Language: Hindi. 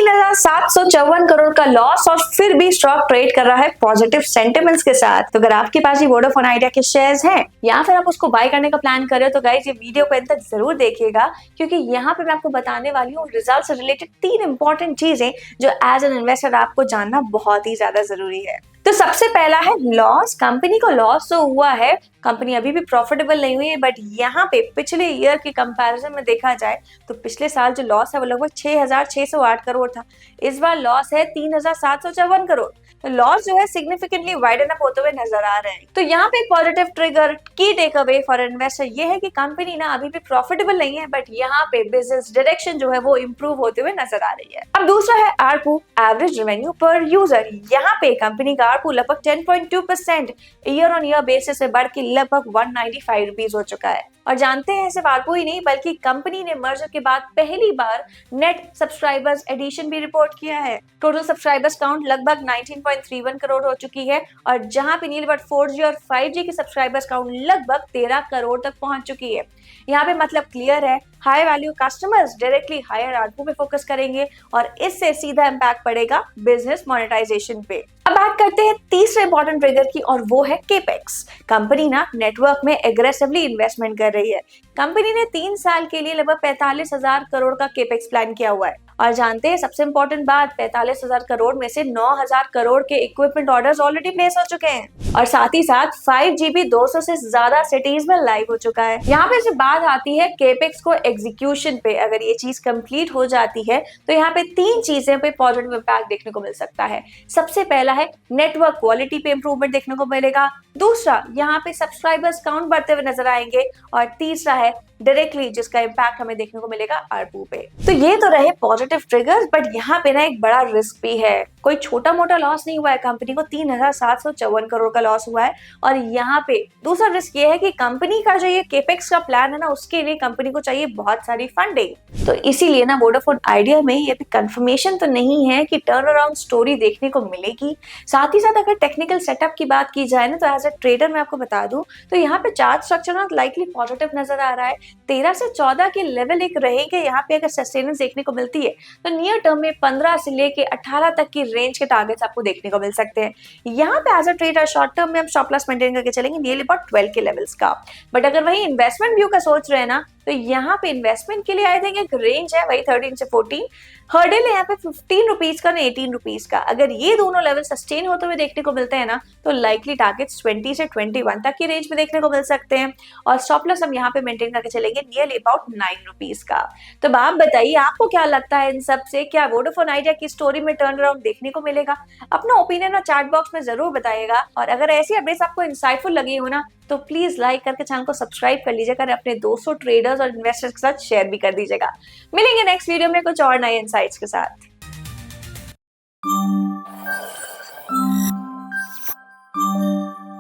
3,754 करोड़ का लॉस और फिर भी स्टॉक ट्रेड कर रहा है पॉजिटिव सेंटिमेंट्स के साथ। तो अगर आपके पास ये वोडाफोन आइडिया के शेयर्स हैं या फिर आप उसको बाय करने का प्लान कर रहे हो तो गाइस ये वीडियो को अंत तक जरूर देखिएगा, क्योंकि यहाँ पे मैं आपको बताने वाली हूँ रिजल्ट से रिलेटेड 3 इंपॉर्टेंट चीजें जो एज एन इन्वेस्टर आपको जानना बहुत ही ज्यादा जरूरी है। तो सबसे पहला है लॉस। कंपनी को लॉस तो हुआ है, कंपनी अभी भी प्रॉफिटेबल नहीं हुई है, बट यहाँ पे पिछले ईयर के कंपैरिजन में देखा जाए तो पिछले साल जो लॉस है वो लगभग 6,608 करोड़ था। इस बार लॉस है 3,754 करोड़। तो लॉस जो है सिग्निफिकेंटली वाइडन अप होते हुए नजर आ रहे हैं। तो यहाँ पे एक पॉजिटिव ट्रिगर की टेक अवे फॉर इन्वेस्टर ये है कि कंपनी ना अभी भी प्रॉफिटेबल नहीं है, बट यहाँ पे बिजनेस डायरेक्शन जो है वो इंप्रूव होते हुए नजर आ रही है। अब दूसरा है आरपू, एवरेज रेवेन्यू पर यूजर। यहाँ पे कंपनी का आरपू लगभग 10.2% ईयर ऑन ईयर बेसिस से बढ़ के लगभग 195 रुपीज हो चुका है। और जानते हैं सिर्फ आरपू ही नहीं बल्कि कंपनी ने मर्जर के बाद पहली बार नेट सब्सक्राइबर्स एडिशन भी रिपोर्ट किया है। टोटल सब्सक्राइबर्स काउंट लगभग 19.31 करोड़ हो चुकी है और जहां पे नील बट 4G और 5G की सब्सक्राइबर्स काउंट लगभग 13 करोड़ तक पहुंच चुकी है। यहाँ पे मतलब क्लियर है, high value customers directly higher ARPU पे फोकस करेंगे और इससे सीधा इम्पैक्ट पड़ेगा बिजनेस मोनेटाइजेशन पे। अब बात करते हैं तीसरे इंपॉर्टेंट ट्रिगर की और वो है केपेक्स। कंपनी ना नेटवर्क में एग्रेसिवली इन्वेस्टमेंट कर रही है। कंपनी ने 3 साल के लिए लगभग 45,000 करोड़ का केपेक्स प्लान किया हुआ है और जानते हैं सबसे इंपॉर्टेंट बात, 45,000 करोड़ में से 9,000 करोड़ के इक्विपमेंट ऑर्डर्स ऑलरेडी प्लेस हो चुके हैं और साथ ही साथ 5G भी 200 से ज्यादा सिटीज में लाइव हो चुका है। यहाँ पे जब बात आती है केपेक्स को एग्जीक्यूशन पे, अगर ये चीज कंप्लीट हो जाती है तो यहाँ पे 3 चीजें पे पॉजिटिव इंपैक्ट देखने को मिल सकता है। सबसे पहला है नेटवर्क क्वालिटी पे इंप्रूवमेंट देखने को मिलेगा, दूसरा यहाँ पे सब्सक्राइबर्स काउंट बढ़ते हुए नजर आएंगे और तीसरा है डायरेक्टली जिसका इम्पैक्ट हमें देखने को मिलेगा आरपू पे। तो ये तो रहे पॉजिटिव ट्रिगर्स, बट यहाँ पे ना एक बड़ा रिस्क भी है। कोई छोटा मोटा लॉस नहीं हुआ है, कंपनी को 3,754 करोड़ का लॉस हुआ है और यहाँ पे दूसरा रिस्क ये है कि कंपनी का जो ये केपेक्स का प्लान है ना उसके लिए कंपनी को चाहिए बहुत सारी फंडिंग। तो इसीलिए ना वोडाफोन आइडिया में ये कंफर्मेशन तो नहीं है कि टर्न अराउंड स्टोरी देखने को मिलेगी। साथ ही साथ अगर टेक्निकल सेटअप की बात की जाए ना तो एज ए ट्रेडर मैं आपको बता दूं तो यहाँ पे चार्ट स्ट्रक्चर ना लाइकली पॉजिटिव नजर आ रहा है। 13 से 14 के लेवल एक रहेंगे, यहाँ पे अगर सस्टेनेंस देखने को मिलती है तो नियर टर्म में 15 से लेके 18 तक की रेंज के टारगेट्स आपको देखने को मिल सकते हैं। यहाँ पे as a trader short term में हम स्टॉप लॉस मेंटेन करके चलेंगे नियरली अबाउट 12 के लेवल्स का। बट अगर वही इन्वेस्टमेंट व्यू का सोच रहे हैं ना तो यहाँ पे इन्वेस्टमेंट के लिए आई थिंक एक रेंज है वही 13 से 14, हर्डल है यहाँ पे 15 रुपीज का ना 18 रुपीज का। अगर ये दोनों लेवल सस्टेन होते हुए देखने को मिलते हैं ना तो लाइकली टारगेट्स 20 से 21 तक की रेंज में देखने को मिल सकते हैं और स्टॉप लॉस हम यहाँ पे मेंटेन करके चलेंगे नियरली अबाउट 9 रुपीज का। तो आप बताइए आपको क्या लगता है इन सब से, क्या वोडाफोन आइडिया की स्टोरी में टर्न अराउंड देखने को मिलेगा? अपना ओपिनियन और चैट बॉक्स में जरूर बताइएगा और अगर ऐसी अपडेट्स आपको इंसाइटफुल लगी हो ना तो प्लीज लाइक करके चैनल को सब्सक्राइब कर लीजिएगा और अपने दोस्तों ट्रेडर्स और इन्वेस्टर्स के साथ शेयर भी कर दीजिएगा। मिलेंगे नेक्स्ट वीडियो में कुछ और नए इंसाइट्स के साथ।